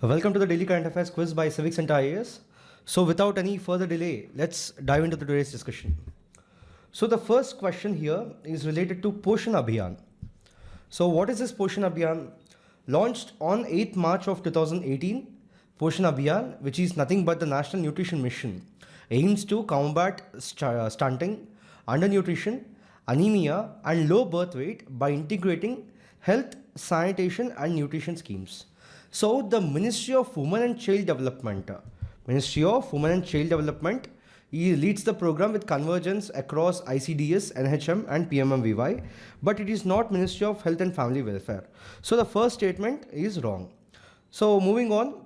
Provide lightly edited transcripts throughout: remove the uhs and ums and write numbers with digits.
Welcome to the Daily Current Affairs quiz by CivicCentre IAS. So without any further delay, let's dive into today's discussion. So the first question here is related to Poshan Abhiyan. So what is this Poshan Abhiyan? Launched on 8th March of 2018, Poshan Abhiyan, which is nothing but the National Nutrition Mission, aims to combat stunting, undernutrition, anemia and low birth weight by integrating health, sanitation and nutrition schemes. So the Ministry of Women and Child Development, leads the program with convergence across ICDS, NHM and PMMVY, but it is not Ministry of Health and Family Welfare. So the first statement is wrong. So moving on,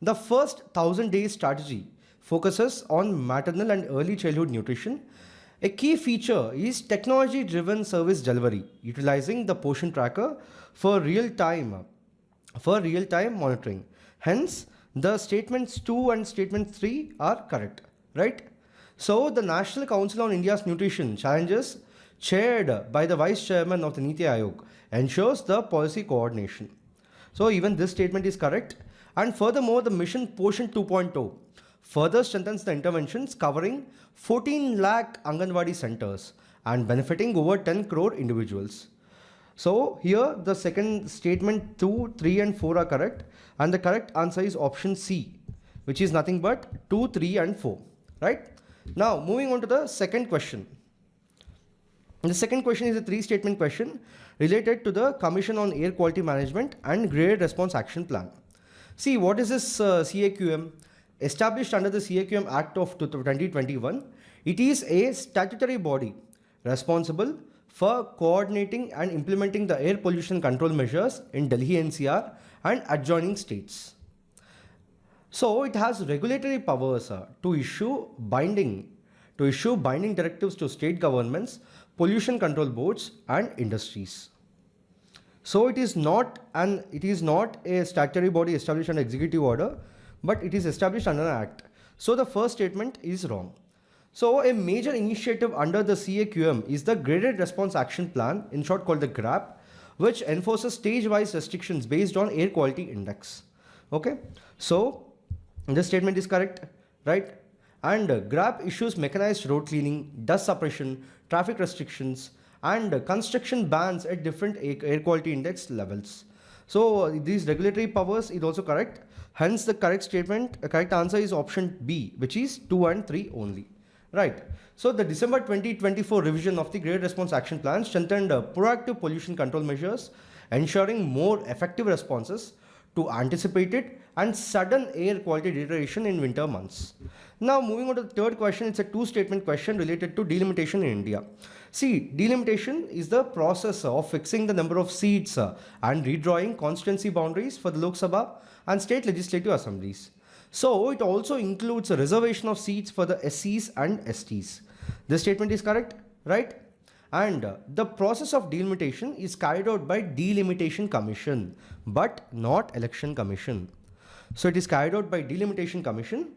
the first 1000 days strategy focuses on maternal and early childhood nutrition. A key feature is technology-driven service delivery, utilizing the Poshan tracker for real-time monitoring. Hence, the statements 2 and statement 3 are correct, right? So, the National Council on India's Nutrition Challenges, chaired by the Vice Chairman of the Niti Aayog, ensures the policy coordination. So, even this statement is correct. And furthermore, the Mission Poshan 2.0 further strengthens the interventions covering 14 lakh Anganwadi centers and benefiting over 10 crore individuals. So here the second statement 2, 3 and 4 are correct, and the correct answer is option C, which is nothing but 2, 3 and 4, right? Now moving on to the second question. The second question is a 3-statement question related to the Commission on Air Quality Management and Graded Response Action Plan. See, what is this CAQM? Established under the CAQM Act of 2021, it is a statutory body responsible for coordinating and implementing the air pollution control measures in Delhi NCR and adjoining states. So it has regulatory powers to issue binding directives to state governments, pollution control boards and industries. So it is not a statutory body established under executive order, but it is established under an act. So the first statement is wrong. So a major initiative under the CAQM is the Graded Response Action Plan, in short called the GRAP, which enforces stage-wise restrictions based on air quality index. Okay, so this statement is correct, right? And GRAP issues mechanized road cleaning, dust suppression, traffic restrictions, and construction bans at different air quality index levels. So these regulatory powers is also correct. Hence the correct answer is option B, which is 2 and 3 only. Right. So the December 2024 revision of the Graded Response Action Plan strengthened proactive pollution control measures, ensuring more effective responses to anticipated and sudden air quality deterioration in winter months. Now moving on to the third question, it's a 2-statement question related to delimitation in India. See, delimitation is the process of fixing the number of seats and redrawing constituency boundaries for the Lok Sabha and state legislative assemblies. So it also includes a reservation of seats for the SCs and STs. This statement is correct, right? And the process of delimitation is carried out by Delimitation Commission, but not Election Commission. So it is carried out by Delimitation Commission,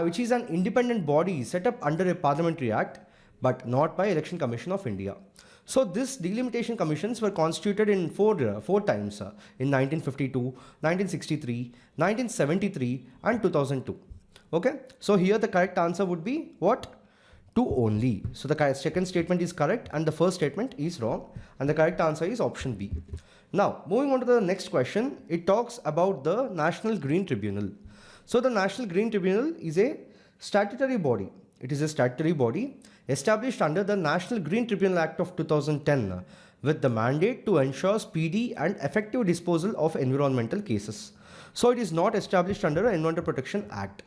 which is an independent body set up under a parliamentary act, but not by Election Commission of India. So these delimitation commissions were constituted in four times in 1952, 1963, 1973 and 2002. Okay, so here the correct answer would be what? 2 only. So the second statement is correct and the first statement is wrong, and the correct answer is option B. Now moving on to the next question, it talks about the National Green Tribunal. So the National Green Tribunal is a statutory body. It is a statutory body established under the National Green Tribunal Act of 2010 with the mandate to ensure speedy and effective disposal of environmental cases. So it is not established under the Environmental Protection Act.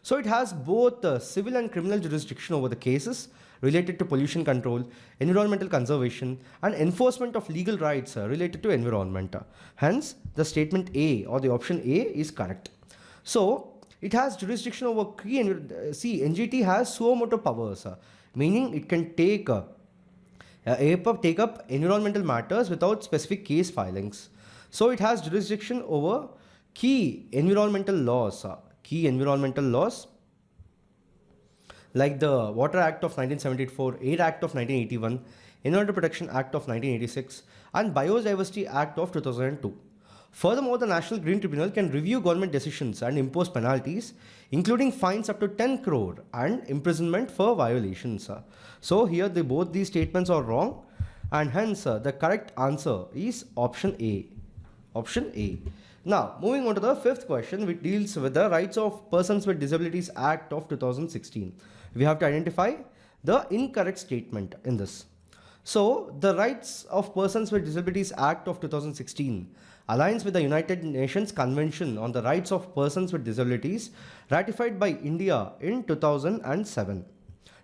So it has both civil and criminal jurisdiction over the cases related to pollution control, environmental conservation and enforcement of legal rights related to environment. Hence, the statement A or the option A is correct. So it has jurisdiction over key, NGT has suo motu powers, meaning it can take up environmental matters without specific case filings. So it has jurisdiction over key environmental laws like the Water Act of 1974, Air Act of 1981, Environmental Protection Act of 1986 and Biodiversity Act of 2002. Furthermore, the National Green Tribunal can review government decisions and impose penalties, including fines up to 10 crore and imprisonment for violations. So here both these statements are wrong, and hence the correct answer is option A. Option A. Now, moving on to the fifth question, which deals with the Rights of Persons with Disabilities Act of 2016. We have to identify the incorrect statement in this. So, the Rights of Persons with Disabilities Act of 2016 aligns with the United Nations Convention on the Rights of Persons with Disabilities ratified by India in 2007.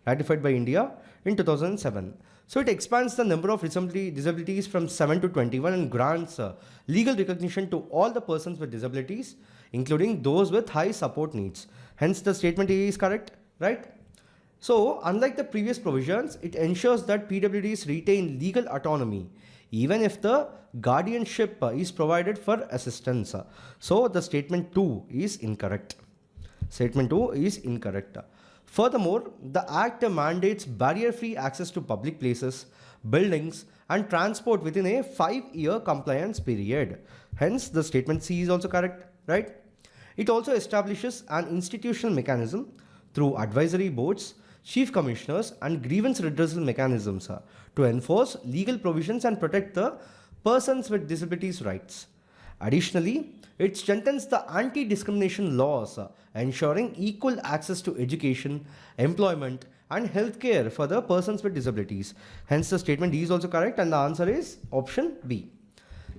Ratified by India in 2007. So it expands the number of disabilities from 7 to 21 and grants legal recognition to all the persons with disabilities, including those with high support needs. Hence the statement A is correct, right? So unlike the previous provisions, it ensures that PWDs retain legal autonomy even if the guardianship is provided for assistance. So the statement 2 is incorrect. Statement 2 is incorrect. Furthermore, the Act mandates barrier-free access to public places, buildings, and transport within a 5-year compliance period. Hence, the statement C is also correct, right? It also establishes an institutional mechanism through advisory boards, chief commissioners, and grievance redressal mechanisms to enforce legal provisions and protect the persons with disabilities rights. Additionally, it strengthens the anti-discrimination laws, ensuring equal access to education, employment, and healthcare for the persons with disabilities. Hence, the statement D is also correct, and the answer is option B.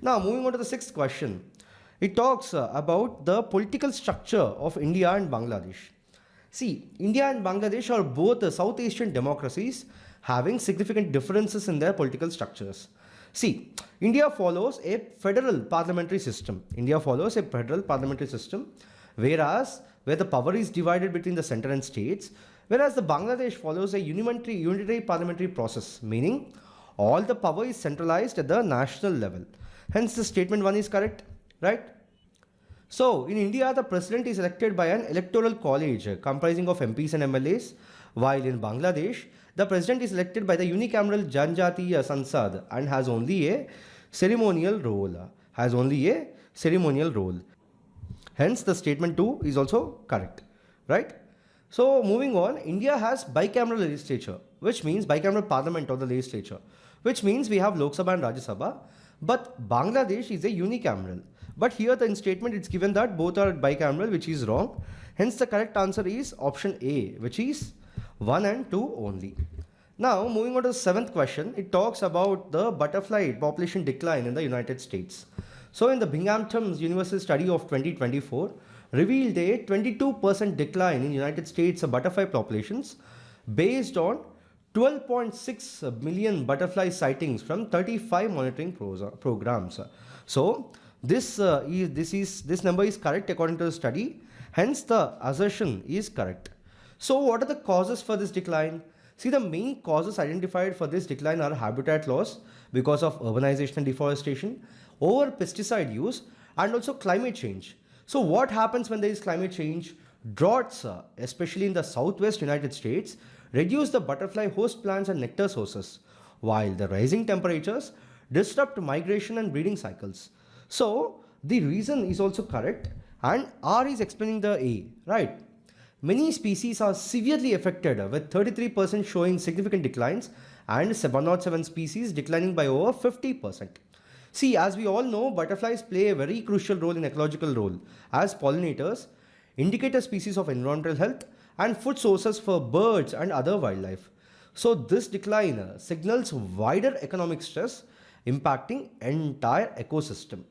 Now, moving on to the sixth question. It talks about the political structure of India and Bangladesh. See, India and Bangladesh are both South Asian democracies having significant differences in their political structures. See, India follows a federal parliamentary system. Whereas where the power is divided between the center and states, whereas the Bangladesh follows a unitary parliamentary process, meaning all the power is centralized at the national level. Hence, the statement 1 is correct, right? So, in India, the president is elected by an electoral college comprising of MPs and MLAs, while in Bangladesh, the president is elected by the unicameral Janjatiya Sansad and has only a ceremonial role. Hence, the statement 2 is also correct, right? So, moving on, India has bicameral legislature, which means bicameral parliament or the legislature, which means we have Lok Sabha and Rajya Sabha, but Bangladesh is a unicameral. But here in statement it's given that both are bicameral, which is wrong. Hence, the correct answer is option A, which is 1 and 2 only. Now, moving on to the seventh question, it talks about the butterfly population decline in the United States. So, in the Binghamton University study of 2024, revealed a 22% decline in United States butterfly populations based on 12.6 million butterfly sightings from 35 monitoring programs. So, this number is correct according to the study. Hence, the assertion is correct. So, what are the causes for this decline? See, the main causes identified for this decline are habitat loss because of urbanization and deforestation, over pesticide use, and also climate change. So, what happens when there is climate change? Droughts, especially in the southwest United States, reduce the butterfly host plants and nectar sources, while the rising temperatures disrupt migration and breeding cycles. So, the reason is also correct, and R is explaining the A, right? Many species are severely affected, with 33% showing significant declines and 107 species declining by over 50%. See, as we all know, butterflies play a very crucial role in ecological role as pollinators, indicator species of environmental health, and food sources for birds and other wildlife. So, this decline signals wider economic stress impacting entire ecosystem.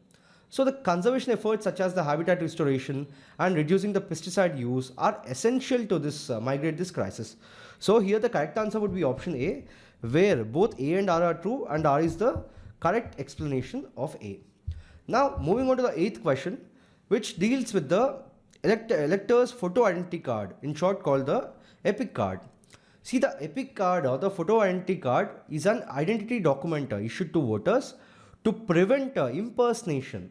So, the conservation efforts such as the habitat restoration and reducing the pesticide use are essential to mitigate this crisis. So, here the correct answer would be option A, where both A and R are true, and R is the correct explanation of A. Now, moving on to the eighth question, which deals with the elector's photo identity card, in short called the EPIC card. See, the EPIC card or the photo identity card is an identity document issued to voters to prevent impersonation,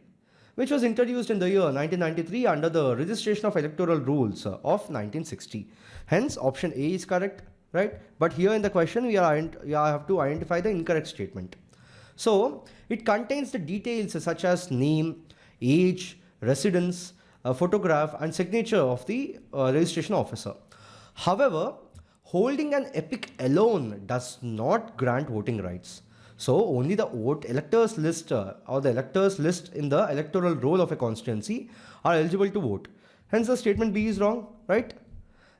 which was introduced in the year 1993 under the Registration of Electoral Rules of 1960. Hence, option A is correct, right? But here in the question, we have to identify the incorrect statement. So, it contains the details such as name, age, residence, photograph and signature of the registration officer. However, holding an epic alone does not grant voting rights. So only the electors list or the electors list in the electoral roll of a constituency are eligible to vote. Hence the statement B is wrong, right?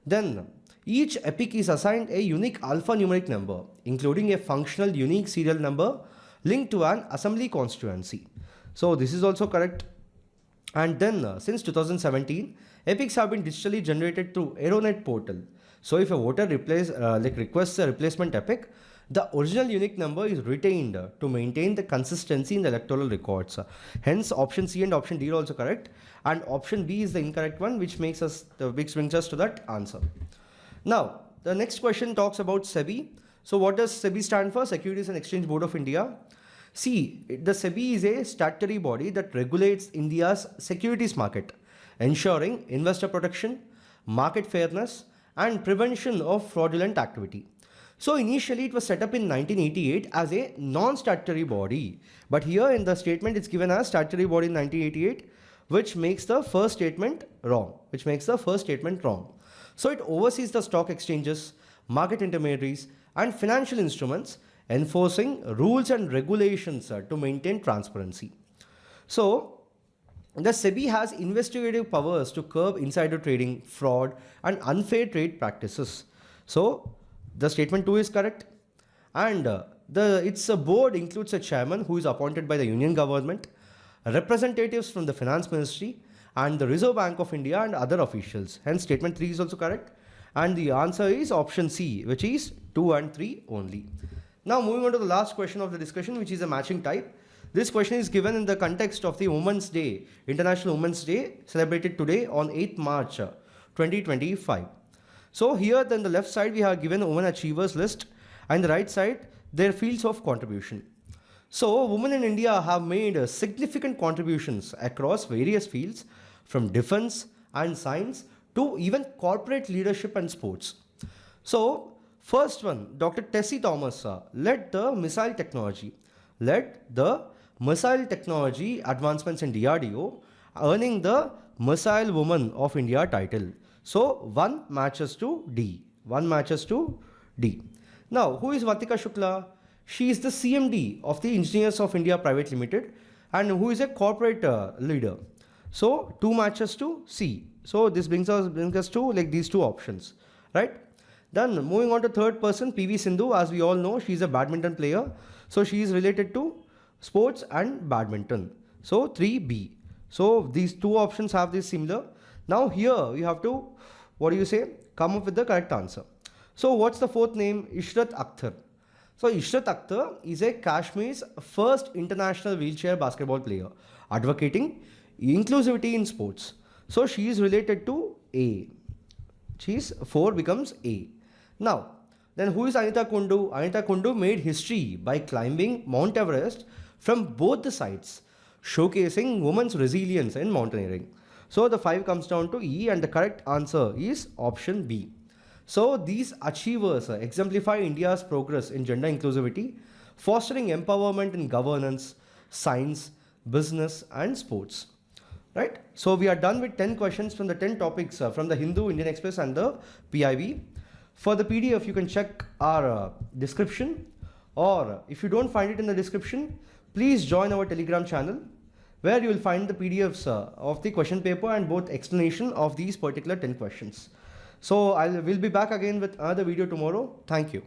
Then each epic is assigned a unique alphanumeric number, including a functional unique serial number linked to an assembly constituency. So this is also correct. And then since 2017, epics have been digitally generated through Aeronet portal. So if a voter requests a replacement epic, the original unique number is retained to maintain the consistency in the electoral records. Hence option C and option D are also correct, and option B is the incorrect one, which brings us to that answer. Now the next question talks about SEBI. So what does SEBI stand for? Securities and Exchange Board of India. See, the SEBI is a statutory body that regulates India's securities market, ensuring investor protection, market fairness and prevention of fraudulent activity. So initially it was set up in 1988 as a non-statutory body, but here in the statement it's given as statutory body in 1988, which makes the first statement wrong. So it oversees the stock exchanges, market intermediaries and financial instruments, enforcing rules and regulations to maintain transparency. So the SEBI has investigative powers to curb insider trading, fraud and unfair trade practices. So the statement 2 is correct, and its board includes a chairman who is appointed by the Union government, representatives from the Finance Ministry and the Reserve Bank of India and other officials. Hence statement 3 is also correct, and the answer is option C, which is 2 and 3 only. Now moving on to the last question of the discussion, which is a matching type. This question is given in the context of the Women's Day, International Women's Day, celebrated today on 8th March 2025. So here then the left side we have given women achievers list, and the right side their fields of contribution. So women in India have made significant contributions across various fields, from defense and science to even corporate leadership and sports. So first one, Dr. Tessie Thomas led the missile technology advancements in DRDO, earning the Missile Woman of India title. So 1 matches to D. Now who is Vatika Shukla? She is the CMD of the Engineers of India Private Limited, and who is a corporate leader. So 2 matches to C. So this brings us to like these two options, right? Then moving on to third person, PV Sindhu. As we all know, she is a badminton player. So she is related to sports and badminton. So 3B. So these two options have this similar. Now here we have to, come up with the correct answer. So what's the fourth name? Ishrat Akhtar. So Ishrat Akhtar is a Kashmir's first international wheelchair basketball player, advocating inclusivity in sports. So she is related to A. 4 becomes A. Now, then who is Anita Kundu? Anita Kundu made history by climbing Mount Everest from both the sides, showcasing women's resilience in mountaineering. So the 5 comes down to E, and the correct answer is option B. So these achievers exemplify India's progress in gender inclusivity, fostering empowerment in governance, science, business and sports. Right? So we are done with 10 questions from the 10 topics from the Hindu, Indian Express and the PIB. For the PDF, you can check our description, or if you don't find it in the description, please join our Telegram channel, where you will find the PDFs of the question paper and both explanation of these particular 10 questions. So we'll be back again with another video tomorrow. Thank you.